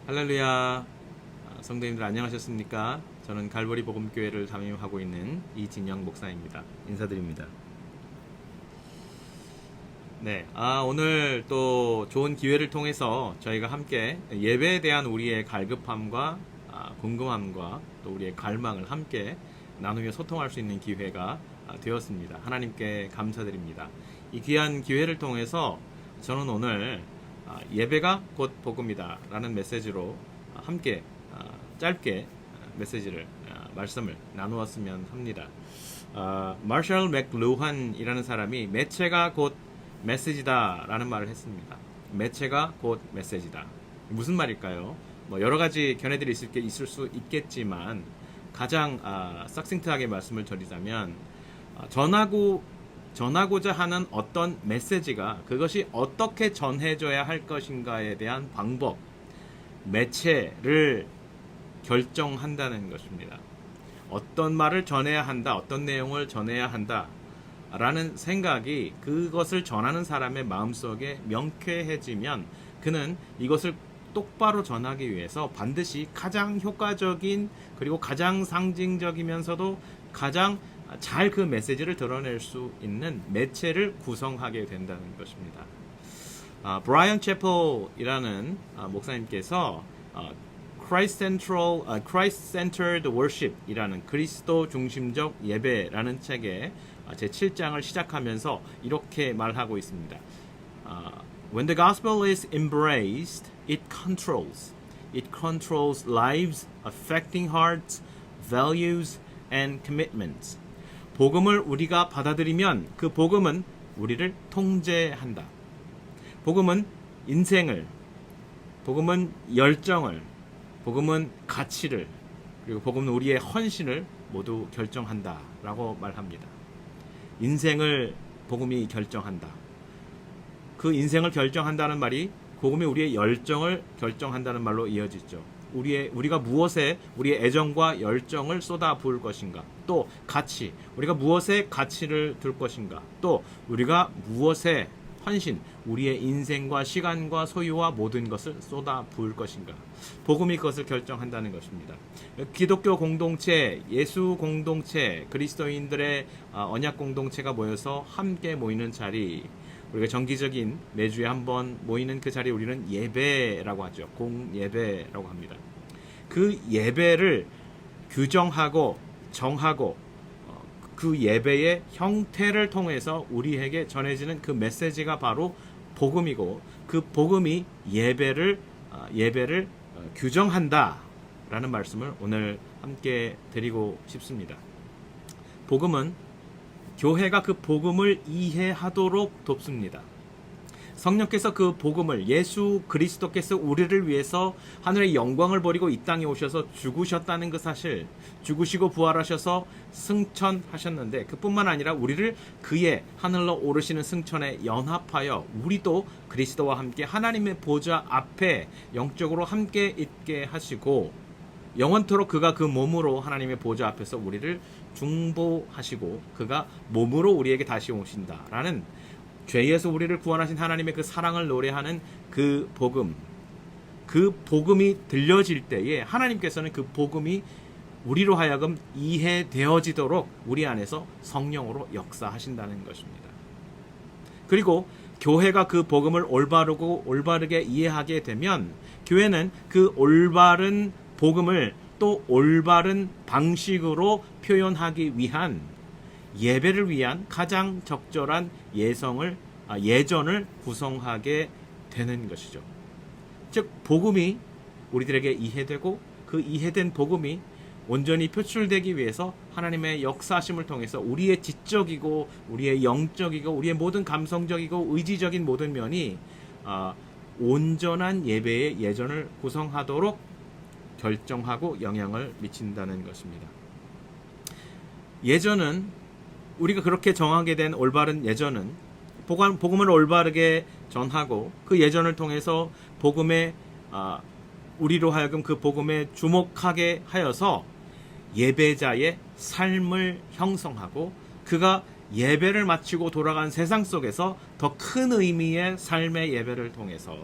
할렐루야. 성도님들 안녕하셨습니까? 저는 갈보리 복음교회를 담임하고 있는 이진영 목사입니다. 인사드립니다. 네, 오늘 또 좋은 기회를 통해서 저희가 함께 예배에 대한 우리의 갈급함과 궁금함과 또 우리의 갈망을 함께 나누며 소통할 수 있는 기회가 되었습니다. 하나님께 감사드립니다. 이 귀한 기회를 통해서 저는 오늘 예배가 곧 복음이다 라는 메시지로 함께 짧게 말씀을 나누었으면 합니다. 마셜 맥루한이라는 사람이 매체가 곧 메시지다 라는 말을 했습니다. 매체가 곧 메시지다. 무슨 말일까요? 여러 가지 견해들이 있을 수 있겠지만 가장 싹싱트하게 말씀을 드리자면 전하고자 하는 어떤 메시지가 그것이 어떻게 전해져야 할 것인가에 대한 방법, 매체를 결정한다는 것입니다. 어떤 말을 전해야 한다, 어떤 내용을 전해야 한다 라는 생각이 그것을 전하는 사람의 마음속에 명쾌해지면 그는 이것을 똑바로 전하기 위해서 반드시 가장 효과적인 그리고 가장 상징적이면서도 가장 잘 그 메시지를 드러낼 수 있는 매체를 구성하게 된다는 것입니다. 브라이언 채플이라는 목사님께서 Christ-centered worship이라는 그리스도 중심적 예배라는 책의 제7장을 시작하면서 이렇게 말하고 있습니다. When the gospel is embraced, it controls. It controls lives, affecting hearts, values, and commitments. 복음을 우리가 받아들이면 그 복음은 우리를 통제한다. 복음은 인생을, 복음은 열정을, 복음은 가치를, 그리고 복음은 우리의 헌신을 모두 결정한다 라고 말합니다. 인생을 복음이 결정한다. 그 인생을 결정한다는 말이 복음이 우리의 열정을 결정한다는 말로 이어지죠. 우리가 무엇에 우리의 애정과 열정을 쏟아 부을 것인가, 또 가치, 우리가 무엇에 가치를 둘 것인가, 또 우리가 무엇에 헌신, 우리의 인생과 시간과 소유와 모든 것을 쏟아 부을 것인가, 복음이 그것을 결정한다는 것입니다. 기독교 공동체, 예수 공동체, 그리스도인들의 언약 공동체가 모여서 함께 모이는 자리, 우리가 정기적인 매주에 한번 모이는 그 자리에 우리는 예배라고 하죠. 공예배라고 합니다. 그 예배를 규정하고 정하고 그 예배의 형태를 통해서 우리에게 전해지는 그 메시지가 바로 복음이고, 그 복음이 예배를 규정한다라는 말씀을 오늘 함께 드리고 싶습니다. 복음은 교회가 그 복음을 이해하도록 돕습니다. 성령께서 그 복음을, 예수 그리스도께서 우리를 위해서 하늘의 영광을 버리고 이 땅에 오셔서 죽으셨다는 그 사실, 죽으시고 부활하셔서 승천하셨는데 그뿐만 아니라 우리를 그의 하늘로 오르시는 승천에 연합하여 우리도 그리스도와 함께 하나님의 보좌 앞에 영적으로 함께 있게 하시고, 영원토록 그가 그 몸으로 하나님의 보좌 앞에서 우리를 중보하시고 그가 몸으로 우리에게 다시 오신다라는, 죄에서 우리를 구원하신 하나님의 그 사랑을 노래하는 그 복음, 그 복음이 들려질 때에 하나님께서는 그 복음이 우리로 하여금 이해되어지도록 우리 안에서 성령으로 역사하신다는 것입니다. 그리고 교회가 그 복음을 올바르게 이해하게 되면 교회는 그 올바른 복음을 또 올바른 방식으로 표현하기 위한 예배를 위한 가장 적절한 예전을 구성하게 되는 것이죠. 즉 복음이 우리들에게 이해되고 그 이해된 복음이 온전히 표출되기 위해서 하나님의 역사심을 통해서 우리의 지적이고 우리의 영적이고 우리의 모든 감성적이고 의지적인 모든 면이 온전한 예배의 예전을 구성하도록 결정하고 영향을 미친다는 것입니다. 예전은, 우리가 그렇게 정하게 된 올바른 예전은 복음을 올바르게 전하고 그 예전을 통해서 우리로 하여금 그 복음에 주목하게 하여서 예배자의 삶을 형성하고 그가 예배를 마치고 돌아간 세상 속에서 더 큰 의미의 삶의 예배를 통해서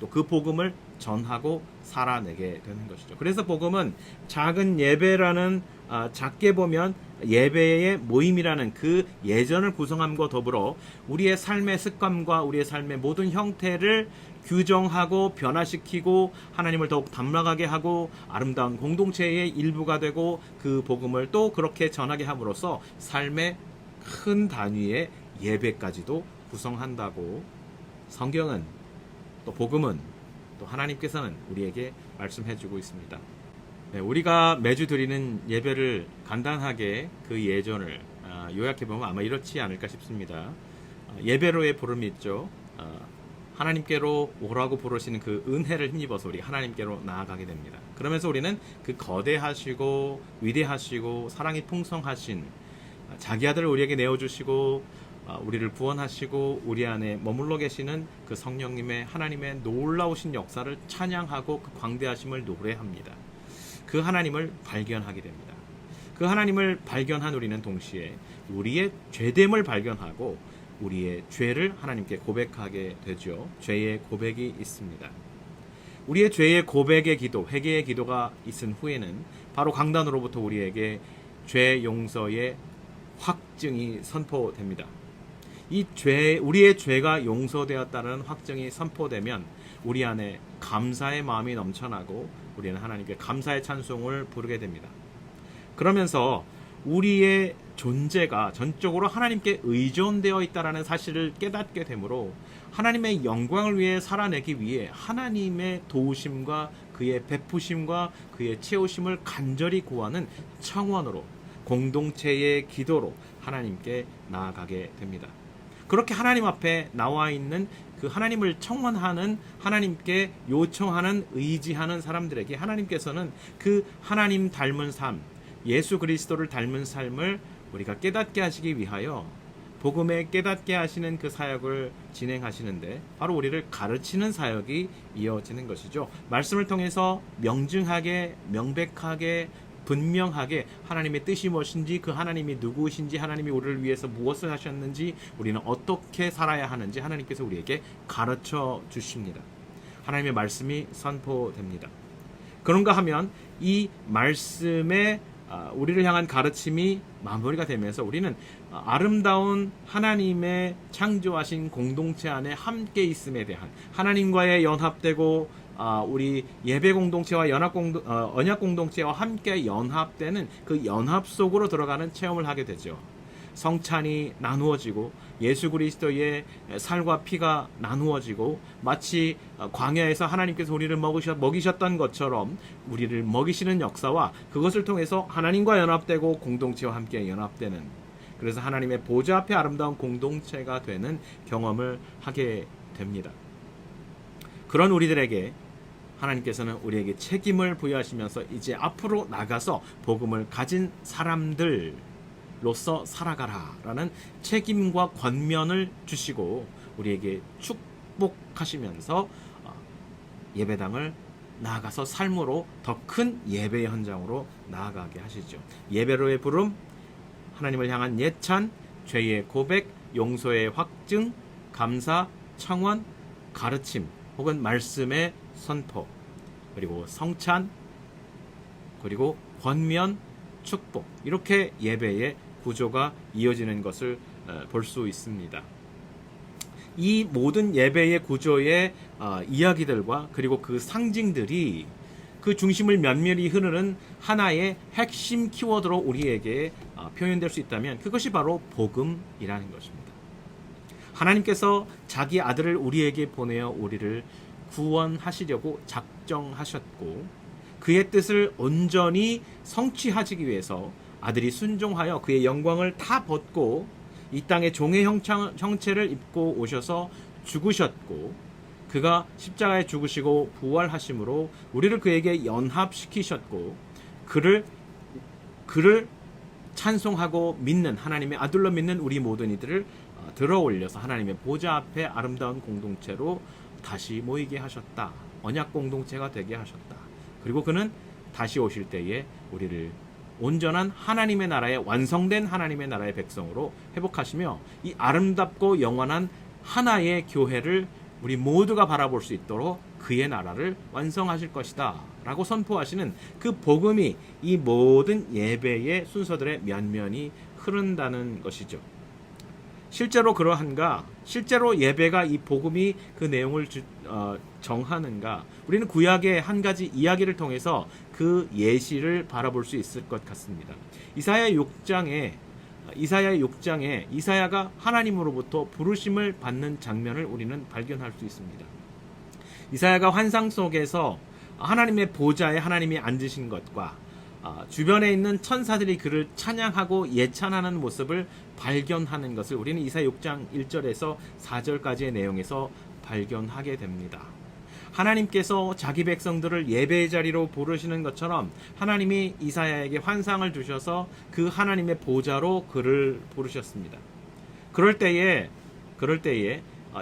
또 그 복음을 전하고 살아내게 되는 것이죠. 그래서 복음은 작은 예배라는 작게 보면 예배의 모임이라는 그 예전을 구성함과 더불어 우리의 삶의 습관과 우리의 삶의 모든 형태를 규정하고 변화시키고 하나님을 더욱 닮아가게 하고 아름다운 공동체의 일부가 되고 그 복음을 또 그렇게 전하게 함으로써 삶의 큰 단위의 예배까지도 구성한다고 성경은 또 복음은 또 하나님께서는 우리에게 말씀해주고 있습니다. 네, 우리가 매주 드리는 예배를 간단하게 그 예전을 요약해보면 아마 이렇지 않을까 싶습니다. 예배로의 부름이 있죠. 하나님께로 오라고 부르시는 그 은혜를 힘입어서 우리 하나님께로 나아가게 됩니다. 그러면서 우리는 그 거대하시고 위대하시고 사랑이 풍성하신 자기 아들을 우리에게 내어주시고 우리를 구원하시고 우리 안에 머물러 계시는 그 성령님의 하나님의 놀라우신 역사를 찬양하고 그 광대하심을 노래합니다. 그 하나님을 발견하게 됩니다. 그 하나님을 발견한 우리는 동시에 우리의 죄됨을 발견하고 우리의 죄를 하나님께 고백하게 되죠. 죄의 고백이 있습니다. 우리의 죄의 고백의 기도, 회개의 기도가 있은 후에는 바로 강단으로부터 우리에게 죄 용서의 확증이 선포됩니다. 우리의 죄가 용서되었다는 확증이 선포되면 우리 안에 감사의 마음이 넘쳐나고 우리는 하나님께 감사의 찬송을 부르게 됩니다. 그러면서 우리의 존재가 전적으로 하나님께 의존되어 있다는 사실을 깨닫게 되므로 하나님의 영광을 위해 살아내기 위해 하나님의 도우심과 그의 베푸심과 그의 채우심을 간절히 구하는 청원으로 공동체의 기도로 하나님께 나아가게 됩니다. 그렇게 하나님 앞에 나와 있는 그 하나님을 청원하는 하나님께 요청하는 의지하는 사람들에게 하나님께서는 그 하나님 닮은 삶, 예수 그리스도를 닮은 삶을 우리가 깨닫게 하시기 위하여 복음에 깨닫게 하시는 그 사역을 진행하시는데 바로 우리를 가르치는 사역이 이어지는 것이죠. 말씀을 통해서 명증하게 명백하게 분명하게 하나님의 뜻이 무엇인지 그 하나님이 누구이신지 하나님이 우리를 위해서 무엇을 하셨는지 우리는 어떻게 살아야 하는지 하나님께서 우리에게 가르쳐 주십니다. 하나님의 말씀이 선포됩니다. 그런가 하면 이 말씀의 우리를 향한 가르침이 마무리가 되면서 우리는 아름다운 하나님의 창조하신 공동체 안에 함께 있음에 대한 하나님과의 연합되고 우리 예배 공동체와 언약 공동체와 함께 연합되는 그 연합 속으로 들어가는 체험을 하게 되죠. 성찬이 나누어지고 예수 그리스도의 살과 피가 나누어지고 마치 광야에서 하나님께서 우리를 먹이셨던 것처럼 우리를 먹이시는 역사와 그것을 통해서 하나님과 연합되고 공동체와 함께 연합되는 그래서 하나님의 보좌 앞에 아름다운 공동체가 되는 경험을 하게 됩니다. 그런 우리들에게 하나님께서는 우리에게 책임을 부여하시면서 이제 앞으로 나가서 복음을 가진 사람들로서 살아가라 라는 책임과 권면을 주시고 우리에게 축복하시면서 예배당을 나아가서 삶으로 더 큰 예배의 현장으로 나아가게 하시죠. 예배로의 부름, 하나님을 향한 예찬, 죄의 고백, 용서의 확증, 감사, 청원, 가르침 혹은 말씀의 선포 그리고 성찬 그리고 권면, 축복 이렇게 예배의 구조가 이어지는 것을 볼 수 있습니다. 이 모든 예배의 구조의 이야기들과 그리고 그 상징들이 그 중심을 면밀히 흐르는 하나의 핵심 키워드로 우리에게 표현될 수 있다면 그것이 바로 복음이라는 것입니다. 하나님께서 자기 아들을 우리에게 보내어 우리를 구원하시려고 작정하셨고 그의 뜻을 온전히 성취하시기 위해서 아들이 순종하여 그의 영광을 다 벗고 이 땅에 종의 형체를 입고 오셔서 죽으셨고 그가 십자가에 죽으시고 부활하심으로 우리를 그에게 연합시키셨고 그를 찬송하고 믿는 하나님의 아들로 믿는 우리 모든 이들을 들어올려서 하나님의 보좌 앞에 아름다운 공동체로 다시 모이게 하셨다. 언약 공동체가 되게 하셨다. 그리고 그는 다시 오실 때에 우리를 온전한 하나님의 나라의 완성된 하나님의 나라의 백성으로 회복하시며 이 아름답고 영원한 하나의 교회를 우리 모두가 바라볼 수 있도록 그의 나라를 완성하실 것이다 라고 선포하시는 그 복음이 이 모든 예배의 순서들의 면면이 흐른다는 것이죠. 실제로 그러한가? 실제로 예배가 이 복음이 그 내용을 정하는가? 우리는 구약의 한 가지 이야기를 통해서 그 예시를 바라볼 수 있을 것 같습니다. 이사야 6장에 이사야가 하나님으로부터 부르심을 받는 장면을 우리는 발견할 수 있습니다. 이사야가 환상 속에서 하나님의 보좌에 하나님이 앉으신 것과 주변에 있는 천사들이 그를 찬양하고 예찬하는 모습을 발견하는 것을 우리는 이사야 6장 1절에서 4절까지의 내용에서 발견하게 됩니다. 하나님께서 자기 백성들을 예배의 자리로 부르시는 것처럼 하나님이 이사야에게 환상을 주셔서 그 하나님의 보좌로 그를 부르셨습니다. 그럴 때에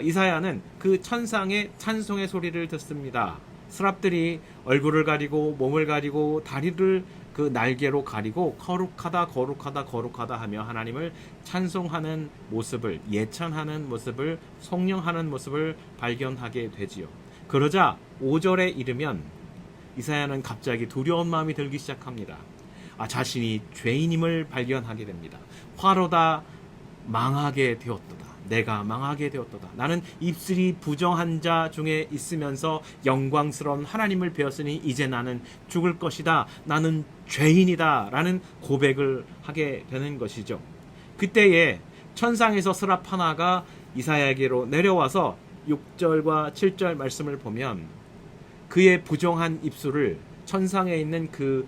이사야는 그 천상의 찬송의 소리를 듣습니다. 스랍들이 얼굴을 가리고 몸을 가리고 다리를 그 날개로 가리고 거룩하다 거룩하다 거룩하다 하며 하나님을 찬송하는 모습을, 예찬하는 모습을, 성령하는 모습을 발견하게 되지요. 그러자 5절에 이르면 이사야는 갑자기 두려운 마음이 들기 시작합니다. 자신이 죄인임을 발견하게 됩니다. 화로다 망하게 되었도다. 내가 망하게 되었도다. 나는 입술이 부정한 자 중에 있으면서 영광스러운 하나님을 배웠으니 이제 나는 죽을 것이다. 나는 죄인이다. 라는 고백을 하게 되는 것이죠. 그때에 천상에서 스랍 하나가 이사야에게로 내려와서 6절과 7절 말씀을 보면 그의 부정한 입술을 천상에 있는 그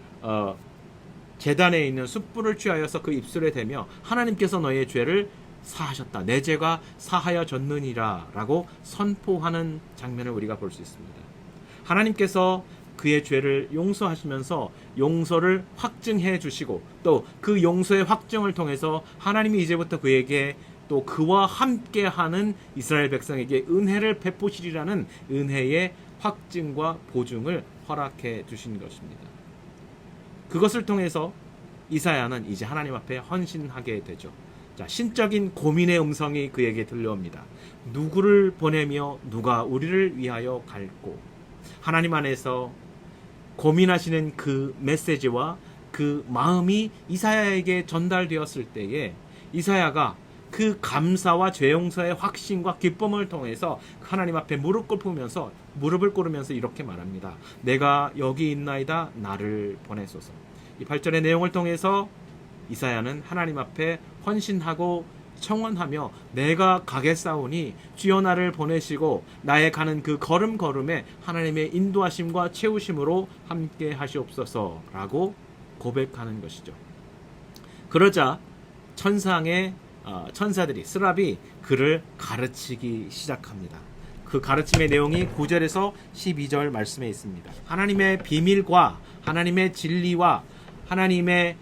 제단에 있는 숯불을 취하여서 그 입술에 대며 하나님께서 너의 죄를 사하셨다. 내 죄가 사하여졌느니라 라고 선포하는 장면을 우리가 볼 수 있습니다. 하나님께서 그의 죄를 용서하시면서 용서를 확증해 주시고 또 그 용서의 확증을 통해서 하나님이 이제부터 그에게 또 그와 함께하는 이스라엘 백성에게 은혜를 베푸시리라는 은혜의 확증과 보증을 허락해 주신 것입니다. 그것을 통해서 이사야는 이제 하나님 앞에 헌신하게 되죠. 자, 신적인 고민의 음성이 그에게 들려옵니다. 누구를 보내며 누가 우리를 위하여 갈고? 하나님 안에서 고민하시는 그 메시지와 그 마음이 이사야에게 전달되었을 때에 이사야가 그 감사와 죄 용서의 확신과 기쁨을 통해서 하나님 앞에 무릎을 꿇으면서 이렇게 말합니다. 내가 여기 있나이다. 나를 보내소서. 이 8절의 내용을 통해서 이사야는 하나님 앞에 헌신하고 청원하며 내가 가겠사오니 주여 나를 보내시고 나의 가는 그 걸음걸음에 하나님의 인도하심과 채우심으로 함께 하시옵소서라고 고백하는 것이죠. 그러자 천사들이 스랍이 그를 가르치기 시작합니다. 그 가르침의 내용이 9절에서 12절 말씀에 있습니다. 하나님의 비밀과 하나님의 진리와 하나님의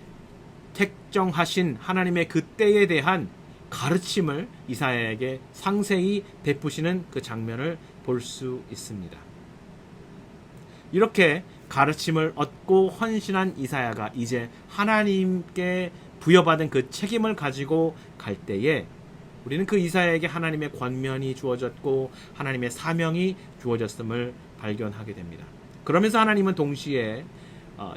택정하신 하나님의 그 때에 대한 가르침을 이사야에게 상세히 베푸시는 그 장면을 볼 수 있습니다. 이렇게 가르침을 얻고 헌신한 이사야가 이제 하나님께 부여받은 그 책임을 가지고 갈 때에 우리는 그 이사야에게 하나님의 권면이 주어졌고 하나님의 사명이 주어졌음을 발견하게 됩니다. 그러면서 하나님은 동시에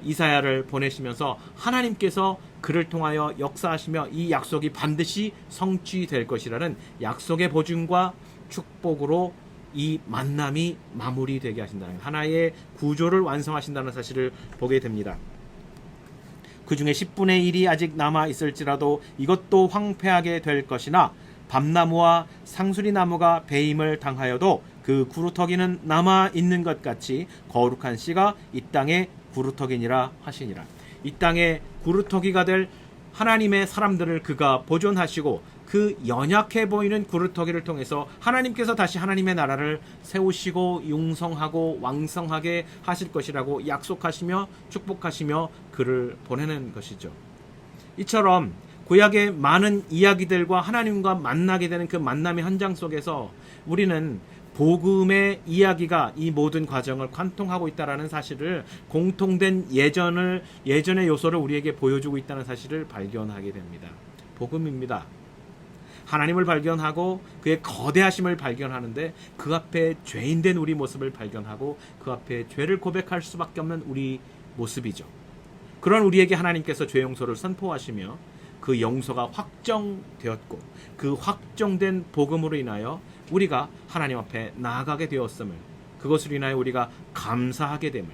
이사야를 보내시면서 하나님께서 그를 통하여 역사하시며 이 약속이 반드시 성취될 것이라는 약속의 보증과 축복으로 이 만남이 마무리되게 하신다는 하나의 구조를 완성하신다는 사실을 보게 됩니다. 그 중에 10분의 1이 아직 남아 있을지라도 이것도 황폐하게 될 것이나 밤나무와 상수리나무가 배임을 당하여도 그 구루터기는 남아 있는 것 같이 거룩한 씨가 이 땅에 구루터기니라 하시니라. 이 땅에 구루터기가 될 하나님의 사람들을 그가 보존하시고 그 연약해 보이는 구루터기를 통해서 하나님께서 다시 하나님의 나라를 세우시고 융성하고 왕성하게 하실 것이라고 약속하시며 축복하시며 그를 보내는 것이죠. 이처럼 구약의 많은 이야기들과 하나님과 만나게 되는 그 만남의 현장 속에서 우리는 복음의 이야기가 이 모든 과정을 관통하고 있다는 사실을 공통된 예전의 요소를 우리에게 보여주고 있다는 사실을 발견하게 됩니다. 복음입니다. 하나님을 발견하고 그의 거대하심을 발견하는데 그 앞에 죄인된 우리 모습을 발견하고 그 앞에 죄를 고백할 수밖에 없는 우리 모습이죠. 그런 우리에게 하나님께서 죄 용서를 선포하시며 그 용서가 확정되었고 그 확정된 복음으로 인하여 우리가 하나님 앞에 나아가게 되었음을, 그것으로 인하여 우리가 감사하게 됨을,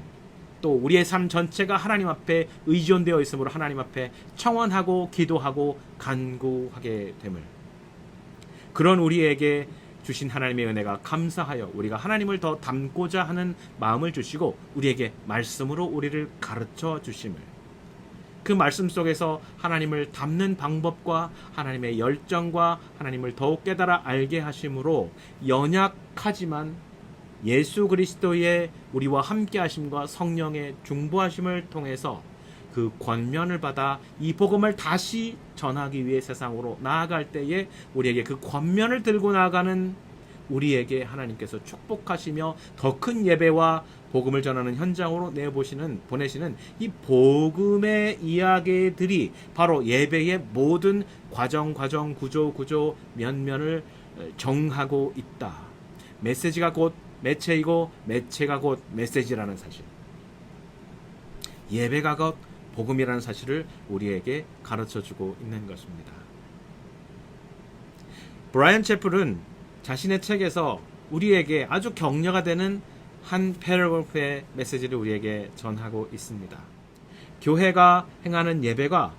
또 우리의 삶 전체가 하나님 앞에 의존되어 있으므로 하나님 앞에 청원하고 기도하고 간구하게 됨을, 그런 우리에게 주신 하나님의 은혜가 감사하여 우리가 하나님을 더 닮고자 하는 마음을 주시고 우리에게 말씀으로 우리를 가르쳐 주심을, 그 말씀 속에서 하나님을 닮는 방법과 하나님의 열정과 하나님을 더욱 깨달아 알게 하심으로 연약하지만 예수 그리스도의 우리와 함께 하심과 성령의 중보하심을 통해서 그 권면을 받아 이 복음을 다시 전하기 위해 세상으로 나아갈 때에 우리에게 그 권면을 들고 나아가는 우리에게 하나님께서 축복하시며 더 큰 예배와 복음을 전하는 현장으로 보내시는 이 복음의 이야기들이 바로 예배의 모든 과정, 구조, 면면을 정하고 있다. 메시지가 곧 매체이고 매체가 곧 메시지라는 사실, 예배가 곧 복음이라는 사실을 우리에게 가르쳐주고 있는 것입니다. 브라이언 채플은 자신의 책에서 우리에게 아주 격려가 되는 한 패러그래프의 메시지를 우리에게 전하고 있습니다. 교회가 행하는 예배가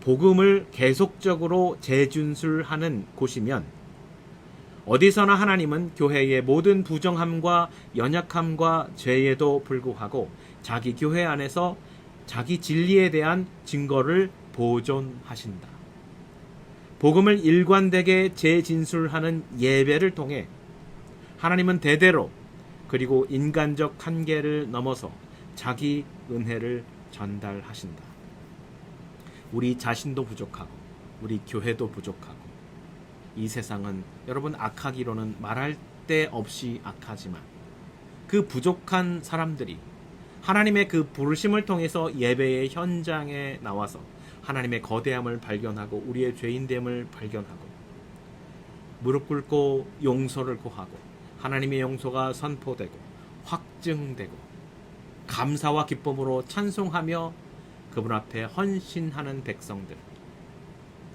복음을 계속적으로 재준술하는 곳이면 어디서나 하나님은 교회의 모든 부정함과 연약함과 죄에도 불구하고 자기 교회 안에서 자기 진리에 대한 증거를 보존하신다. 복음을 일관되게 재진술하는 예배를 통해 하나님은 대대로 그리고 인간적 한계를 넘어서 자기 은혜를 전달하신다. 우리 자신도 부족하고 우리 교회도 부족하고 이 세상은 여러분 악하기로는 말할 데 없이 악하지만 그 부족한 사람들이 하나님의 그 부르심을 통해서 예배의 현장에 나와서 하나님의 거대함을 발견하고 우리의 죄인됨을 발견하고 무릎 꿇고 용서를 구하고 하나님의 용서가 선포되고 확증되고 감사와 기쁨으로 찬송하며 그분 앞에 헌신하는 백성들,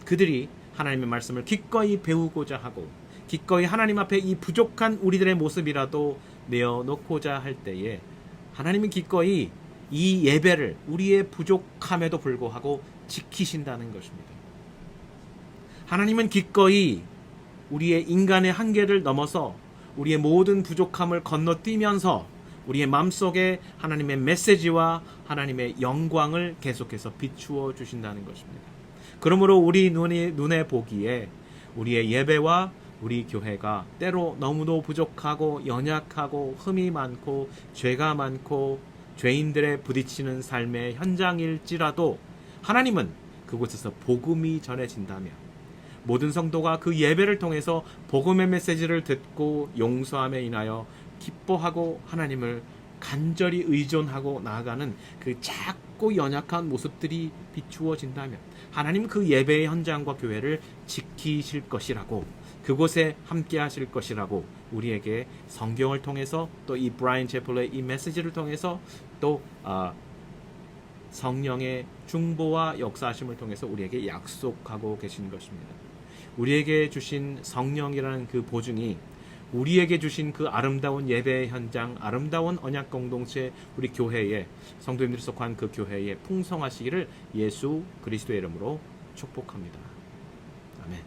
그들이 하나님의 말씀을 기꺼이 배우고자 하고 기꺼이 하나님 앞에 이 부족한 우리들의 모습이라도 내어놓고자 할 때에 하나님은 기꺼이 이 예배를 우리의 부족함에도 불구하고 지키신다는 것입니다. 하나님은 기꺼이 우리의 인간의 한계를 넘어서 우리의 모든 부족함을 건너뛰면서 우리의 마음속에 하나님의 메시지와 하나님의 영광을 계속해서 비추어 주신다는 것입니다. 그러므로 우리 눈에 보기에 우리의 예배와 우리 교회가 때로 너무도 부족하고 연약하고 흠이 많고 죄가 많고 죄인들의 부딪히는 삶의 현장일지라도 하나님은 그곳에서 복음이 전해진다면 모든 성도가 그 예배를 통해서 복음의 메시지를 듣고 용서함에 인하여 기뻐하고 하나님을 간절히 의존하고 나아가는 그 작고 연약한 모습들이 비추어진다면 하나님 그 예배의 현장과 교회를 지키실 것이라고, 그곳에 함께 하실 것이라고 우리에게 성경을 통해서 또 이 브라이언 채플의 이 메시지를 통해서 또 성령의 중보와 역사하심을 통해서 우리에게 약속하고 계신 것입니다. 우리에게 주신 성령이라는 그 보증이 우리에게 주신 그 아름다운 예배의 현장, 아름다운 언약 공동체, 우리 교회에 성도님들이 속한 그 교회에 풍성하시기를 예수 그리스도의 이름으로 축복합니다. 아멘.